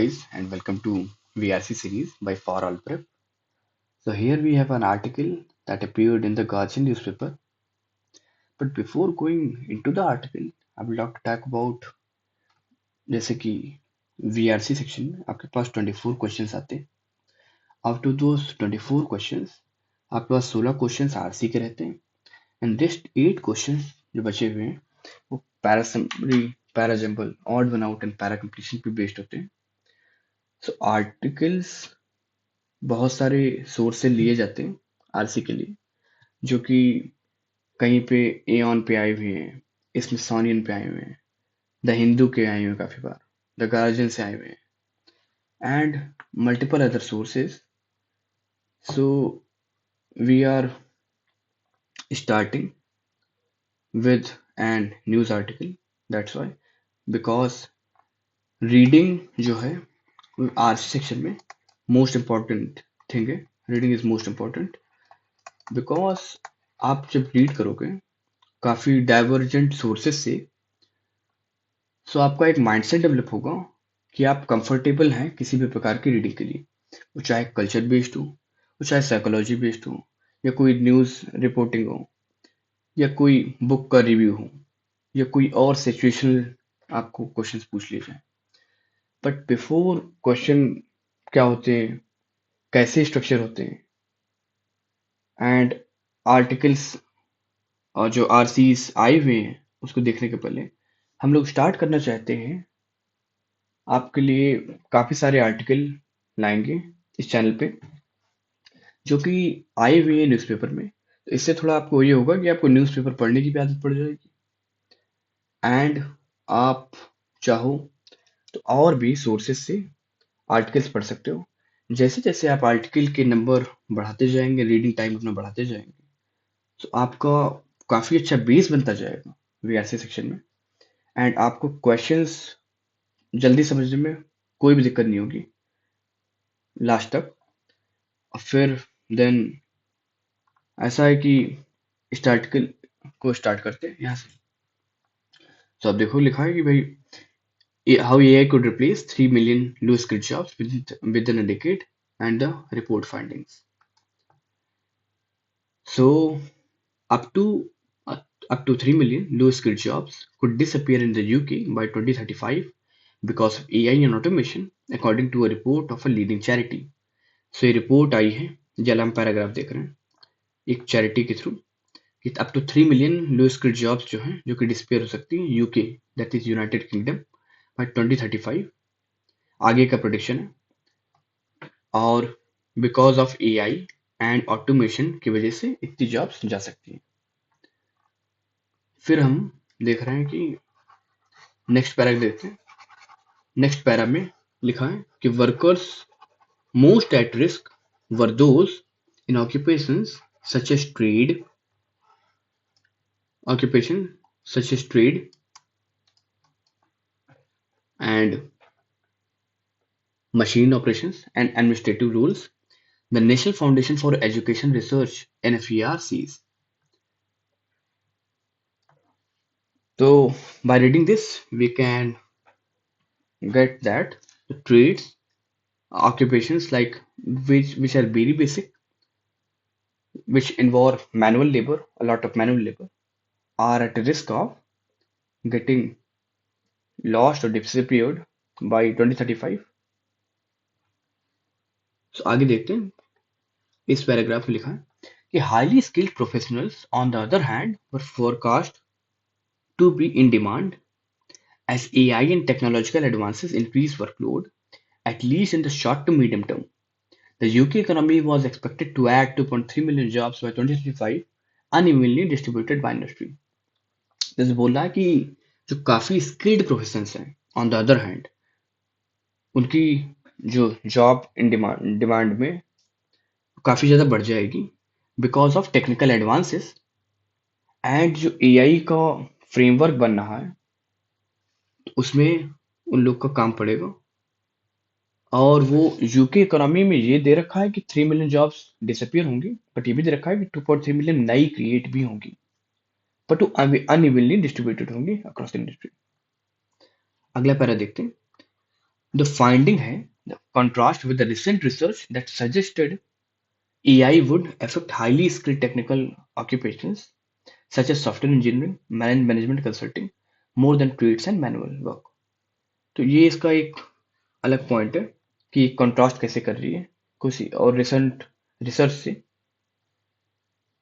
guys, and welcome to VRC series by For All Prep. So here we have an article that appeared in the Guardian newspaper. But before going into the article, I would like to talk about जैसे कि VRC section में आपके पास 24 questions आते हैं. Out of those 24 questions आपके पास 16 questions RC के रहते हैं एंड रेस्ट 8 क्वेश्चंस जो बचे हुए हैं वो para summary, para jumble, odd one out and para completion पे बेस्ड होते हैं. सो आर्टिकल्स बहुत सारे सोर्स से लिए जाते हैं आरसी के लिए, जो कि कहीं पे एऑन पे आए हुए हैं, स्मिथसोनियन पे आए हुए हैं, द हिंदू के आए हुए हैं, काफी बार द गार्जियन से आए हुए हैं and multiple other sources. So we are starting with an news article. That's why, because reading जो है आरसी सेक्शन में मोस्ट इम्पॉर्टेंट थिंग है. Reading is most important because आप जब रीड करोगे काफी डाइवर्जेंट सोर्सेस से, सो आपका एक माइंडसेट डेवलप होगा कि आप कंफर्टेबल हैं किसी भी प्रकार की रीडिंग के लिए, वो चाहे कल्चर बेस्ड हो, वो चाहे साइकोलॉजी बेस्ड हो, या कोई न्यूज़ रिपोर्टिंग हो, या कोई बुक का रिव्यू हो, या कोई और सिचुएशनल आपको क्वेश्चंस पूछ लिए जाए. बट बिफोर क्वेश्चन क्या होते हैं, कैसे स्ट्रक्चर होते हैं एंड आर्टिकल्स और जो आरसीज आए हुए हैं उसको देखने के पहले हम लोग स्टार्ट करना चाहते हैं. आपके लिए काफी सारे आर्टिकल लाएंगे इस चैनल पे जो कि आए हुए हैं न्यूज़पेपर में. तो इससे थोड़ा आपको ये होगा कि आपको न्यूज़पेपर पढ़ने की भी आदत पड़ जाएगी एंड आप चाहो तो और भी सोर्सेस से आर्टिकल्स पढ़ सकते हो. जैसे जैसे आप आर्टिकल के नंबर बढ़ाते जाएंगे, रीडिंग टाइम अपना बढ़ाते जाएंगे, तो आपका काफी अच्छा बेस बनता जाएगा वीआरसी सेक्शन में एंड आपको क्वेश्चंस जल्दी समझने में कोई भी दिक्कत नहीं होगी लास्ट तक. और फिर देन ऐसा है कि इस आर्टिकल को स्टार्ट करते हैं यहाँ से. तो आप देखो लिखा है कि भाई how AI could replace 3 million low skill jobs within a decade and the report findings. So up to up to 3 million low skill jobs could disappear in the UK by 2035 because of AI and automation, according to a report of a leading charity. So ये report आई है, जल हम paragraph देख रहे हैं एक charity के through कि up to 3 million low skilled jobs जो हैं जो कि डिस्पेयर हो सकती हैं UK, that is United Kingdom, by 2035 आगे का प्रोडिक्शन है. और because of AI and automation की वजह से इतनी जॉब्स जा सकती हैं. फिर हम देख रहे हैं कि नेक्स्ट पैरा देखते हैं. नेक्स्ट पैरा में लिखा है कि workers most at risk were those in occupations such as trade and machine operations and administrative roles. The National Foundation for Education Research NFERCs. So by reading this, we can get that the trades, occupations like which are very basic, which involve manual labor, a lot of manual labor, are at risk of getting lost or disappeared by 2035. So आगे देखते हैं. इस paragraph में लिखा है कि highly skilled professionals on the other hand were forecast to be in demand as AI and technological advances increase workload, at least in the short to medium term. The UK economy was expected to add 2.3 million jobs by 2035, unevenly distributed by industry. जैसे बोल रहा है कि जो काफी skilled professions हैं on the other hand, उनकी जो जॉब इन डिमांड में काफी ज्यादा बढ़ जाएगी because of technical advances and जो एआई का फ्रेमवर्क बन रहा है उसमें उन लोग का काम पड़ेगा. और वो यूके इकोनॉमी में ये दे रखा है कि 3 मिलियन जॉब्स डिसअपियर होंगी, बट ये भी दे रखा है कि 2.3 मिलियन नई क्रिएट भी होंगी, बट वो अनइवनली डिस्ट्रीब्यूटेड होंगी अक्रॉस द इंडस्ट्री. अगला पैरा देखते हैं. द फाइंडिंग है the contrast with the recent research that suggested AI would affect highly skilled technical occupations such as software engineering, management consulting, more than trades and manual work. तो ये इसका एक अलग point है कि कंट्रास्ट कैसे कर रही है कुछ और रिसेंट रिसर्च से.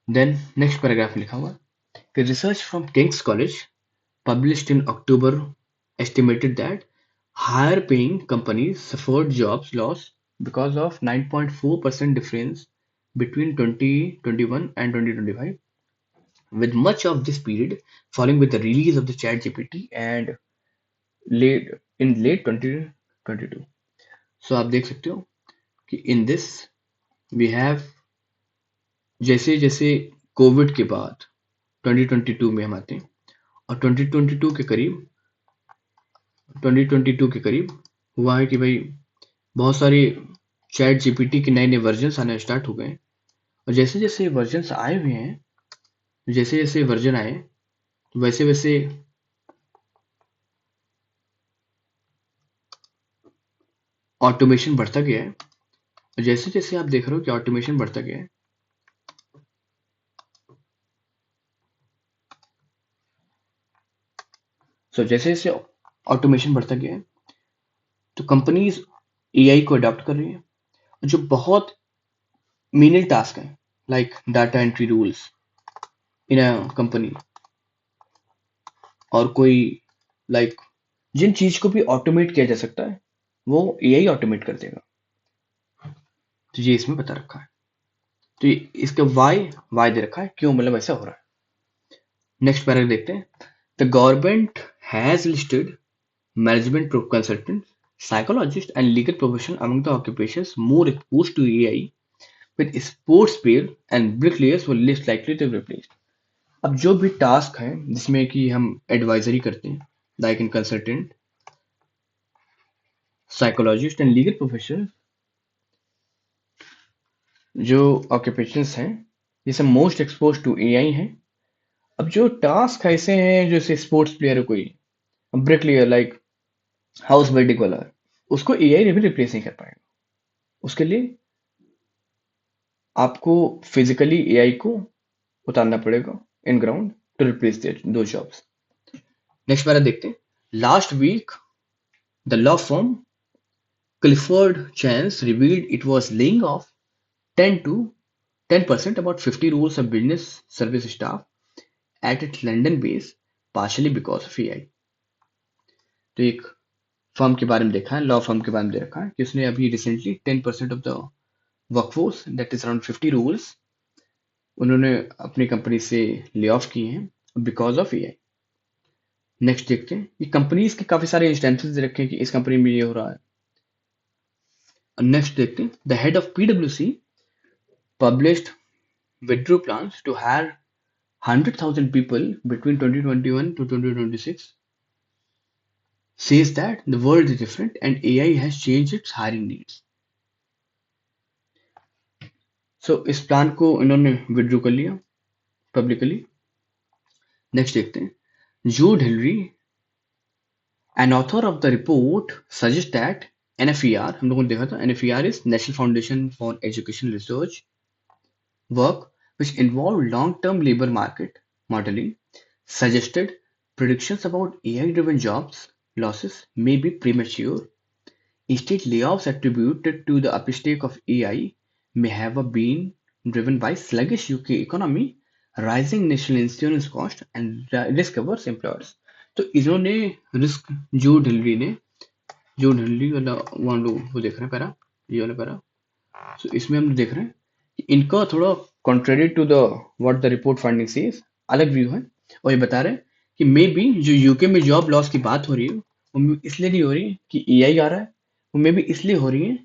देन नेक्स्ट पैराग्राफ लिखा हुआ कि research from Kings college published in October estimated that higher paying companies suffered jobs loss because of 9.4% difference between 2021 and 2025, with much of this period falling with the release of the ChatGPT and late 2022. So आप देख सकते हो कि in this we have जैसे जैसे Covid के बाद 2022 में हम आते हैं और 2022 के करीब हुआ है कि भाई बहुत सारे चैट जीपीटी के नए नए वर्जन आने स्टार्ट हो गए और जैसे जैसे वर्जन आए हुए हैं जैसे जैसे वर्जन आए वैसे वैसे ऑटोमेशन बढ़ता गया है और जैसे जैसे आप देख रहे हो कि ऑटोमेशन बढ़ता गया है जैसे जैसे ऑटोमेशन बढ़ता गया है तो कंपनीज एआई को अडॉप्ट कर रही है जो बहुत मीनियल टास्क है like data entry rules in a company और कोई लाइक जिन चीज को भी ऑटोमेट किया जा सकता है वो एआई ऑटोमेट कर देगा. तो ये इसमें बता रखा है. तो इसका वाई दे रखा है क्यों मतलब ऐसा हो रहा है. नेक्स्ट पैराग्राफ देखते हैं. The government has listed management consultant psychologists and legal professionals among the occupations more exposed to AI, with sports player and bricklayers were least likely to be replaced. अब जो भी टास्क है जिसमें कि हम advisory करते हैं like in consultant psychologist and legal professional जो ऑक्यूपेशंस हैं ये सब मोस्ट एक्सपोज टू एआई हैं. अब जो टास्क ऐसे हैं जैसे स्पोर्ट्स प्लेयर है कोई ब्रिकलेयर लाइक हाउस बिल्डिंग वाला उसको एआई भी रिप्लेस नहीं कर पाएगा. उसके लिए आपको फिजिकली एआई को उतारना पड़ेगा in ground to replace those jobs. Next para देखते हैं. Last week the law firm Clifford Chance revealed it was laying off 10% about 50 roles of business service staff at its London base, partially because of AI. तो एक firm के बारे में देखा है law firm के बारे में दे रखा है कि उसने अभी recently 10% of the workforce that is around 50 roles उन्होंने अपनी कंपनी से ले ऑफ किए हैं बिकॉज ऑफ एआई. नेक्स्ट देखते हैं ये कंपनीज के काफी सारे इंस्टेंसेस दे रखे हैं कि इस कंपनी में ये हो रहा है. नेक्स्ट देखते हैं. द हेड ऑफ पीडब्ल्यूसी published withdrew plans to hire 100,000 people between 2021 to 2026, says that the world is different and AI has changed its hiring needs. So इस प्लान को इन्होंने विड्रॉ कर लिया पब्लिकली. नेक्स्ट देखते हैं. Jude Hillary, an author of the report, suggests that NFER हम लोगों ने देखा था NFER is National Foundation for Education Research work which involved long-term labor market modeling suggested predictions about AI-driven jobs losses may be premature. Instead, layoffs attributed to the uptake of AI may have been driven by sluggish UK economy, rising national insurance cost, and risk-averse employers. तो इन्होंने risk जूड Hillary वाला one लोग वो देख रहे हैं para ये वाला पैरा. तो इसमें हम देख रहे हैं कि इनका थोड़ा contrary to the what the report finding says अलग व्यू है और ये बता रहे हैं कि मे बी जो यूके में जॉब लॉस की बात हो रही है वो इसलिए नहीं हो रही कि एआई आ रहा है वो मे बी इसलिए हो रही है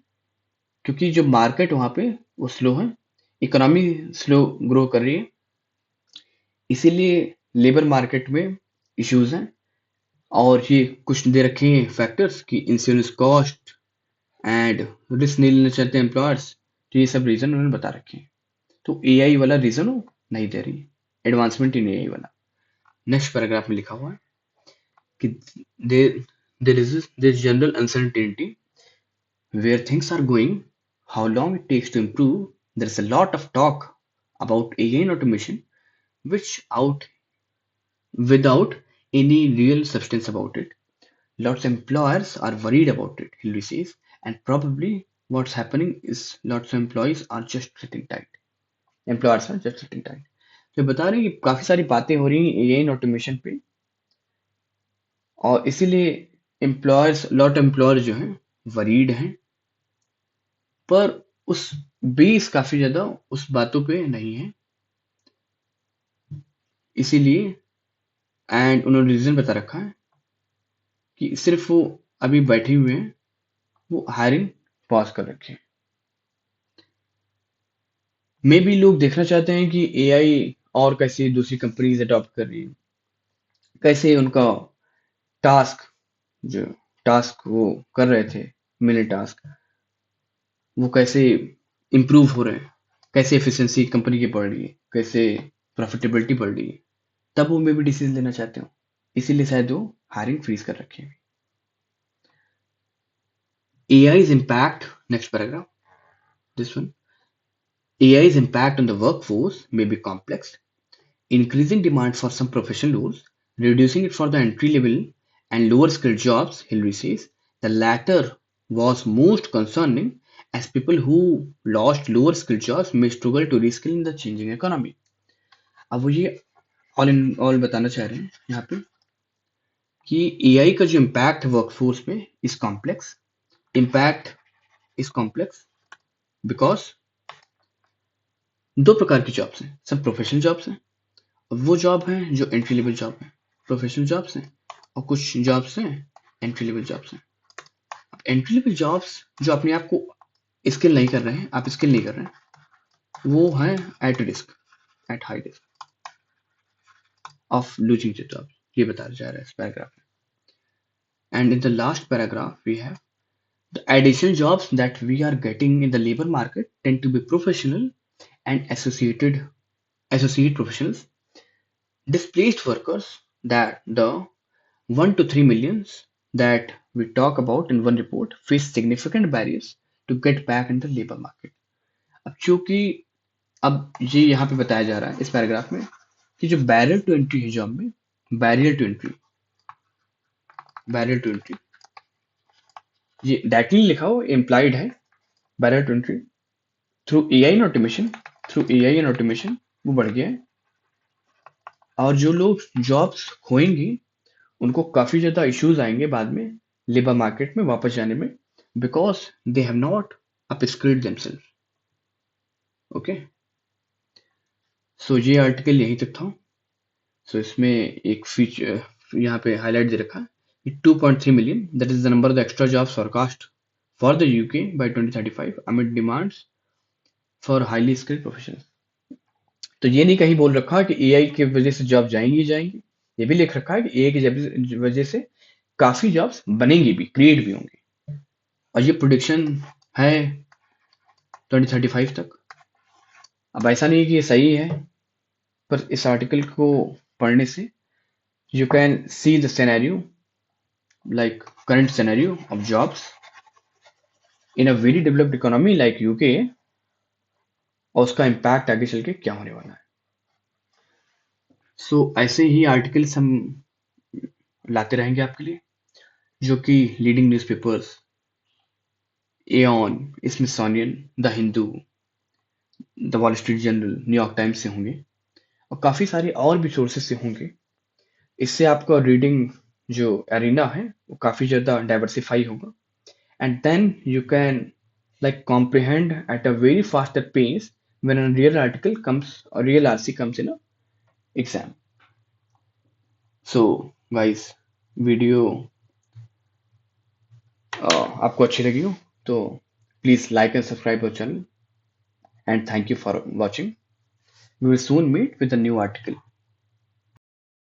क्योंकि जो मार्केट वहां पे वो स्लो है इकोनॉमी स्लो ग्रो कर रही है इसीलिए लेबर मार्केट में इश्यूज हैं और ये कुछ दे रखे हैं फैक्टर्स कि इंश्योरेंस कॉस्ट एंड रिस्क नहीं लेना चाहते एम्प्लॉयर्स. तो ये सब रीजन उन्होंने बता रखे हैं. तो एआई वाला रीजन वो नहीं दे रही एडवांसमेंट इन एआई वाला. नेक्स्ट पैराग्राफ में लिखा हुआ है कि there is this general uncertainty where things are going, how long it takes to improve. There's a lot of talk about AI and automation, which out without any real substance about it. Lots of employers are worried about it, Hillary says, and probably what's happening is lots of employees are just sitting tight. Employers are just sitting tight. तो बता रहे हैं कि काफी सारी बातें हो रही हैं एआई ऑटोमेशन पे और इसीलिए एम्प्लॉयर्स लॉट एम्प्लॉयर जो हैं वरीड हैं पर उस बेस काफी ज्यादा उस बातों पे नहीं है इसीलिए एंड उन्होंने रीजन बता रखा है कि सिर्फ वो अभी बैठे हुए हैं वो हायरिंग पॉज कर रखे हैं मे भी लोग देखना चाहते हैं कि एआई और कैसे दूसरी कंपनीज अडॉप्ट कर रही है कैसे उनका टास्क जो टास्क वो कर रहे थे मिनी टास्क वो कैसे इम्प्रूव हो रहे हैं कैसे एफिशिएंसी कंपनी की बढ़ रही है कैसे प्रॉफिटेबिलिटी बढ़ रही है तब वो मे भी डिसीजन लेना चाहते हो इसीलिए शायद वो हायरिंग फ्रीज कर रखे हैं AI's impact next paragraph this one AI's impact on the workforce may be complex increasing demand for some professional roles, reducing it for the entry level and lower skilled jobs, Hillary says. The latter was most concerning as people who lost lower skilled jobs may struggle to reskill in the changing economy. अब वो ये all in all बताना चाह रहे हैं यहाँ पे कि एआई का जो इम्पैक्ट है वर्कफोर्स पे is complex impact is complex because दो प्रकार की जॉब्स हैं सब प्रोफेशनल जॉब्स हैं वो जॉब हैं जो एंट्री लेवल जॉब है प्रोफेशनल जॉब्स हैं और कुछ जॉब्स हैं एंट्री लेवल जॉब्स हैं एंट्री लेवल जॉब्स जो अपने आप को स्किल नहीं कर रहे हैं आप स्किल नहीं कर रहे हैं वो हैं at risk at high risk of losing the job ये बताया जा रहा है इस पैराग्राफ में and in the last paragraph we have the additional jobs that we are getting in the labour market tend to be professional and associate professionals displaced workers that the 1 to 3 millions that we talk about in one report face significant barriers to get back in the labor market. अब चूंकि अब ये यहाँ पे बताया जा रहा है इस पैराग्राफ में कि जो बैरियर टू एंट्री है जॉब में barrier to entry barrier to entry ये डायरेक्टली लिखा हो इम्प्लाइड है barrier to entry through AI and automation वो बढ़ गया है और जो लोग जॉब्स खोएंगे उनको काफी ज्यादा इश्यूज आएंगे बाद में लेबर मार्केट में वापस जाने में because they have not upskilled themselves okay so ये आर्टिकल यहीं तक था सो इसमें एक फीचर यहाँ पे हाईलाइट दे रखा है 2.3 million that is the number of the extra jobs forecast for the UK by 2035 amid demands for highly skilled professionals तो ये नहीं कहीं बोल रखा कि एआई की वजह से जॉब जाएंगी ही जाएंगी ये भी लिख रखा है कि एआई की वजह से काफी जॉब्स बनेंगी भी क्रिएट भी होंगी और ये प्रोडिक्शन है 2035 तक अब ऐसा नहीं कि ये सही है पर इस आर्टिकल को पढ़ने से you can see the scenario like current scenario of jobs in a very developed economy like UK और उसका इम्पैक्ट आगे चल के क्या होने वाला है सो ऐसे ही आर्टिकल्स हम लाते रहेंगे आपके लिए जो कि leading newspapers Aon Smithsonian the Hindu the wall street journal New York times से होंगे और काफ़ी सारे और भी सोर्सेस से होंगे इससे आपका रीडिंग जो एरिना है वो काफ़ी ज़्यादा डाइवर्सिफाई होगा and then you can like comprehend at a very faster pace when a real article comes or real RC comes in a exam. So guys video आपको अच्छी लगी हो तो please like and subscribe our channel and thank you for watching we will soon meet with a new article